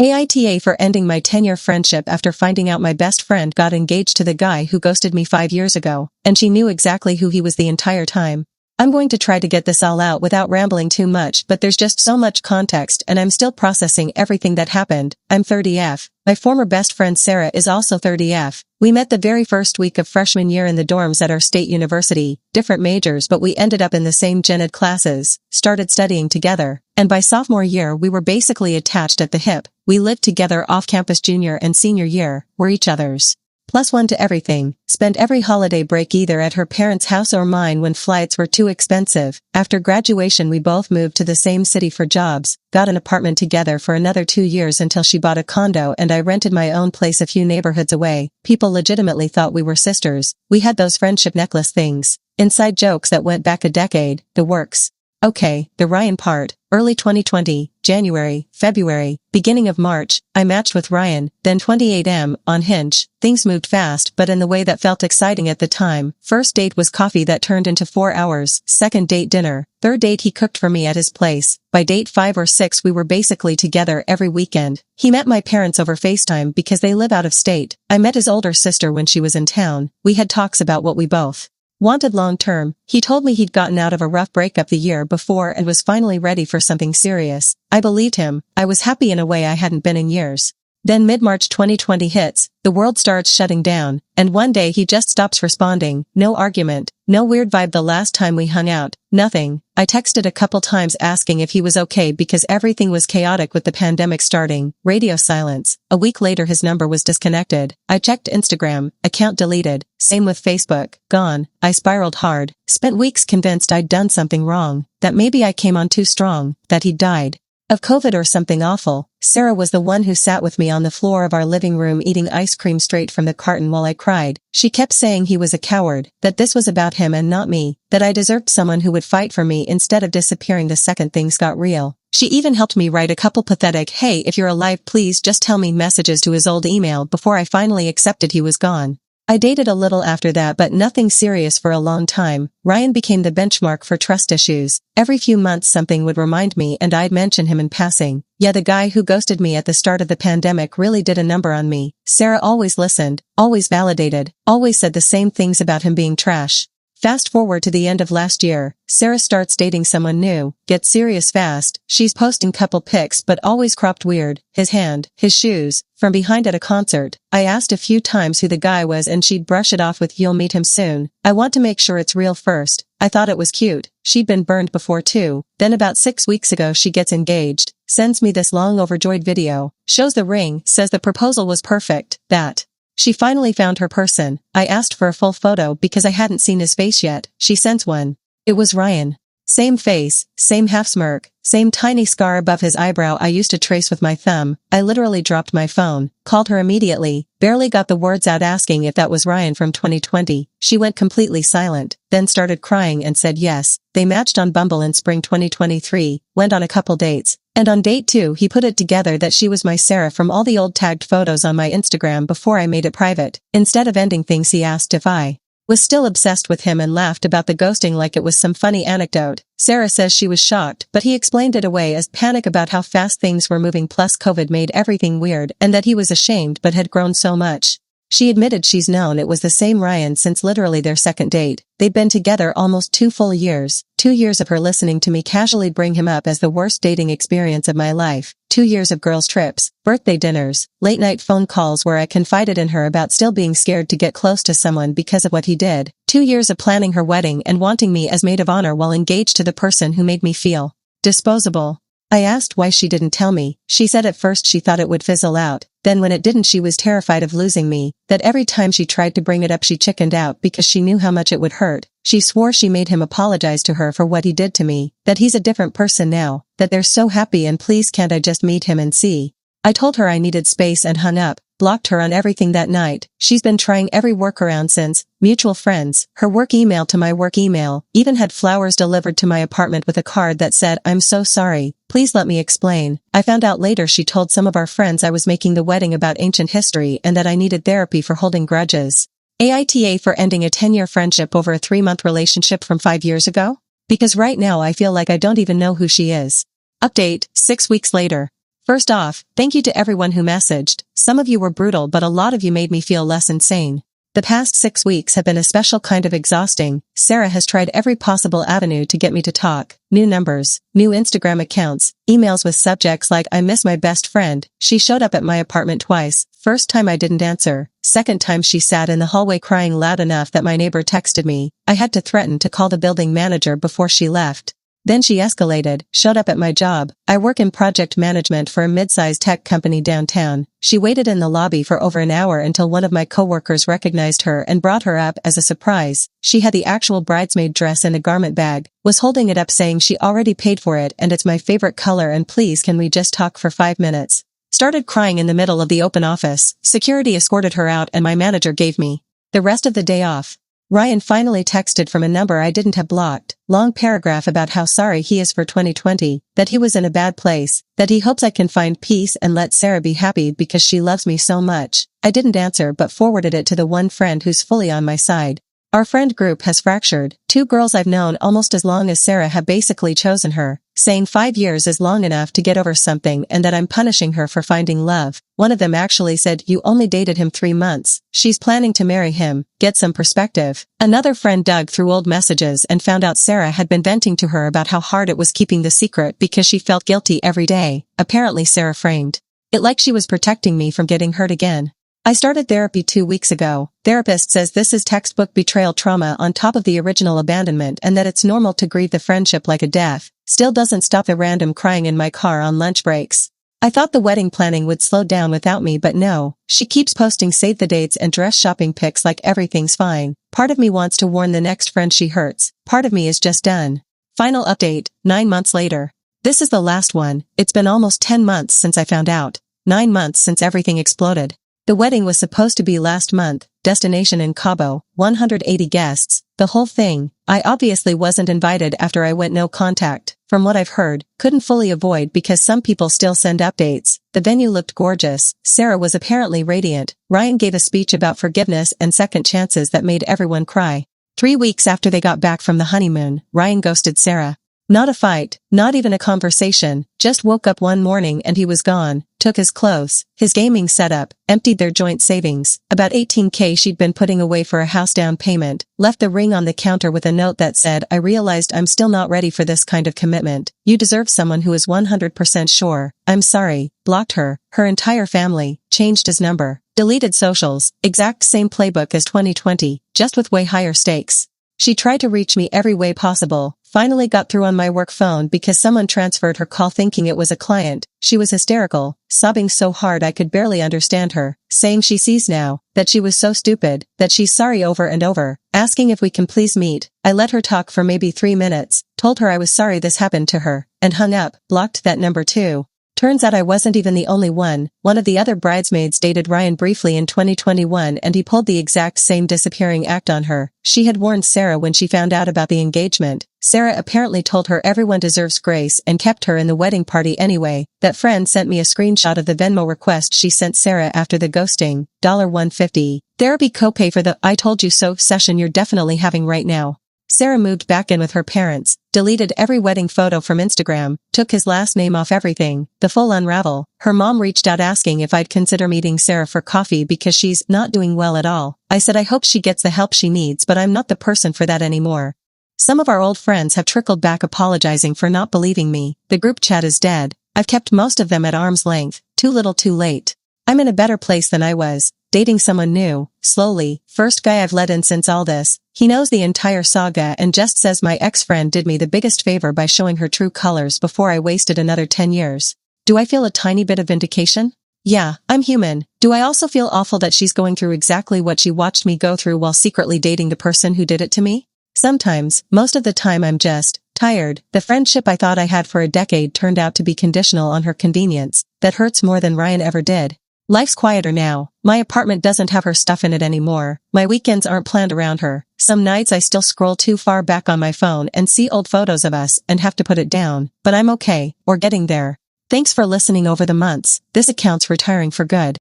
AITA for ending my 10-year friendship after finding out my best friend got engaged to the guy who ghosted me 5 years ago, and she knew exactly who he was the entire time. I'm going to try to get this all out without rambling too much, but there's just so much context and I'm still processing everything that happened. I'm 30F. My former best friend Sarah is also 30F. We met the very first week of freshman year in the dorms at our state university, different majors but we ended up in the same gen ed classes, started studying together, and by sophomore year we were basically attached at the hip. We lived together off-campus junior and senior year, were each other's +1 to everything, spent every holiday break either at her parents' house or mine when flights were too expensive. After graduation we both moved to the same city for jobs, got an apartment together for another 2 years until she bought a condo and I rented my own place a few neighborhoods away. People legitimately thought we were sisters. We had those friendship necklace things, inside jokes that went back a decade, the works. Okay, the Ryan part. Early 2020, January, February, beginning of March, I matched with Ryan, then 28M, on Hinge. Things moved fast but in the way that felt exciting at the time. First date was coffee that turned into 4 hours, second date dinner, third date he cooked for me at his place. By date 5 or 6 we were basically together every weekend. He met my parents over FaceTime because they live out of state. I met his older sister when she was in town. We had talks about what we both wanted long term. He told me he'd gotten out of a rough breakup the year before and was finally ready for something serious. I believed him. I was happy in a way I hadn't been in years. Then mid-March 2020 hits, the world starts shutting down, and one day he just stops responding. No argument, no weird vibe the last time we hung out, nothing. I texted a couple times asking if he was okay because everything was chaotic with the pandemic starting. Radio silence. A week later his number was disconnected. I checked Instagram, account deleted. Same with Facebook, gone. I spiraled hard. Spent weeks convinced I'd done something wrong, that maybe I came on too strong, that he'd died of COVID or something awful. Sarah was the one who sat with me on the floor of our living room eating ice cream straight from the carton while I cried. She kept saying he was a coward, that this was about him and not me, that I deserved someone who would fight for me instead of disappearing the second things got real. She even helped me write a couple pathetic "hey, if you're alive please just tell me" messages to his old email before I finally accepted he was gone. I dated a little after that but nothing serious for a long time. Ryan became the benchmark for trust issues. Every few months something would remind me and I'd mention him in passing. Yeah, the guy who ghosted me at the start of the pandemic really did a number on me. Sarah always listened, always validated, always said the same things about him being trash. Fast forward to the end of last year, Sarah starts dating someone new, gets serious fast. She's posting couple pics but always cropped weird, his hand, his shoes, from behind at a concert. I asked a few times who the guy was and she'd brush it off with "you'll meet him soon. I want to make sure it's real first." I thought it was cute. She'd been burned before too. Then about 6 weeks ago she gets engaged, sends me this long overjoyed video, shows the ring, says the proposal was perfect, that she finally found her person. I asked for a full photo because I hadn't seen his face yet. She sent one. It was Ryan. Same face, same half smirk, same tiny scar above his eyebrow I used to trace with my thumb. I literally dropped my phone, called her immediately, barely got the words out asking if that was Ryan from 2020. She went completely silent, then started crying and said yes. They matched on Bumble in spring 2023, went on a couple dates. And on date 2 he put it together that she was my Sarah from all the old tagged photos on my Instagram before I made it private. Instead of ending things he asked if I was still obsessed with him and laughed about the ghosting like it was some funny anecdote. Sarah says she was shocked, but he explained it away as panic about how fast things were moving plus COVID made everything weird and that he was ashamed but had grown so much. She admitted she's known it was the same Ryan since literally their second date. They'd been together almost 2 full years. 2 years of her listening to me casually bring him up as the worst dating experience of my life. 2 years of girls' trips, birthday dinners, late-night phone calls where I confided in her about still being scared to get close to someone because of what he did. 2 years of planning her wedding and wanting me as maid of honor while engaged to the person who made me feel disposable. I asked why she didn't tell me. She said at first she thought it would fizzle out. Then when it didn't she was terrified of losing me, that every time she tried to bring it up she chickened out because she knew how much it would hurt. She swore she made him apologize to her for what he did to me, that he's a different person now, that they're so happy and please can't I just meet him and see. I told her I needed space and hung up, blocked her on everything that night. She's been trying every workaround since, mutual friends, her work email to my work email, even had flowers delivered to my apartment with a card that said, "I'm so sorry, please let me explain." I found out later she told some of our friends I was making the wedding about ancient history and that I needed therapy for holding grudges. AITA for ending a 10-year friendship over a 3-month relationship from 5 years ago? Because right now I feel like I don't even know who she is. Update, 6 weeks later. First off, thank you to everyone who messaged. Some of you were brutal, but a lot of you made me feel less insane. The past 6 weeks have been a special kind of exhausting. Sarah has tried every possible avenue to get me to talk. New numbers, new Instagram accounts, emails with subjects like "I miss my best friend." She showed up at my apartment twice. First time I didn't answer. Second time she sat in the hallway crying loud enough that my neighbor texted me. I had to threaten to call the building manager before she left. Then she escalated, showed up at my job. I work in project management for a mid-sized tech company downtown. She waited in the lobby for over an hour until one of my coworkers recognized her and brought her up as a surprise. She had the actual bridesmaid dress in a garment bag, was holding it up saying she already paid for it and it's my favorite color and please can we just talk for 5 minutes. Started crying in the middle of the open office. Security escorted her out and my manager gave me the rest of the day off. Ryan finally texted from a number I didn't have blocked. Long paragraph about how sorry he is for 2020, that he was in a bad place, that he hopes I can find peace and let Sarah be happy because she loves me so much. I didn't answer but forwarded it to the one friend who's fully on my side. Our friend group has fractured. 2 girls I've known almost as long as Sarah have basically chosen her, saying 5 years is long enough to get over something and that I'm punishing her for finding love. One of them actually said, "You only dated him 3 months. She's planning to marry him. Get some perspective." Another friend dug through old messages and found out Sarah had been venting to her about how hard it was keeping the secret because she felt guilty every day. Apparently Sarah framed it like she was protecting me from getting hurt again. I started therapy 2 weeks ago. Therapist says this is textbook betrayal trauma on top of the original abandonment and that it's normal to grieve the friendship like a death. Still doesn't stop the random crying in my car on lunch breaks. I thought the wedding planning would slow down without me but no. She keeps posting save the dates and dress shopping pics like everything's fine. Part of me wants to warn the next friend she hurts. Part of me is just done. Final update, 9 months later. This is the last one. It's been almost 10 months since I found out. 9 months since everything exploded. The wedding was supposed to be last month, destination in Cabo, 180 guests, the whole thing. I obviously wasn't invited after I went no contact. From what I've heard, couldn't fully avoid because some people still send updates. The venue looked gorgeous. Sarah was apparently radiant. Ryan gave a speech about forgiveness and second chances that made everyone cry. 3 weeks after they got back from the honeymoon, Ryan ghosted Sarah. Not a fight, not even a conversation, just woke up one morning and he was gone, took his clothes, his gaming setup, emptied their joint savings, about $18K she'd been putting away for a house down payment, left the ring on the counter with a note that said, "I realized I'm still not ready for this kind of commitment. You deserve someone who is 100% sure. I'm sorry." Blocked her, her entire family, changed his number, deleted socials, exact same playbook as 2020, just with way higher stakes. She tried to reach me every way possible, finally got through on my work phone because someone transferred her call thinking it was a client. She was hysterical, sobbing so hard I could barely understand her, saying she sees now, that she was so stupid, that she's sorry over and over, asking if we can please meet. I let her talk for maybe 3 minutes, told her I was sorry this happened to her, and hung up, blocked that number too. Turns out I wasn't even the only one. One of the other bridesmaids dated Ryan briefly in 2021 and he pulled the exact same disappearing act on her. She had warned Sarah when she found out about the engagement. Sarah apparently told her everyone deserves grace and kept her in the wedding party anyway. That friend sent me a screenshot of the Venmo request she sent Sarah after the ghosting. $150. Therapy copay for the "I told you so" session you're definitely having right now. Sarah moved back in with her parents, deleted every wedding photo from Instagram, took his last name off everything, the full unravel. Her mom reached out asking if I'd consider meeting Sarah for coffee because she's not doing well at all. I said I hope she gets the help she needs but I'm not the person for that anymore. Some of our old friends have trickled back apologizing for not believing me. The group chat is dead. I've kept most of them at arm's length, too little too late. I'm in a better place than I was, dating someone new, slowly, first guy I've let in since all this. He knows the entire saga and just says my ex-friend did me the biggest favor by showing her true colors before I wasted another 10 years. Do I feel a tiny bit of vindication? Yeah, I'm human. Do I also feel awful that she's going through exactly what she watched me go through while secretly dating the person who did it to me? Sometimes, most of the time I'm just tired. The friendship I thought I had for a decade turned out to be conditional on her convenience. That hurts more than Ryan ever did. Life's quieter now. My apartment doesn't have her stuff in it anymore. My weekends aren't planned around her. Some nights I still scroll too far back on my phone and see old photos of us and have to put it down. But I'm okay, or getting there. Thanks for listening over the months. This account's retiring for good.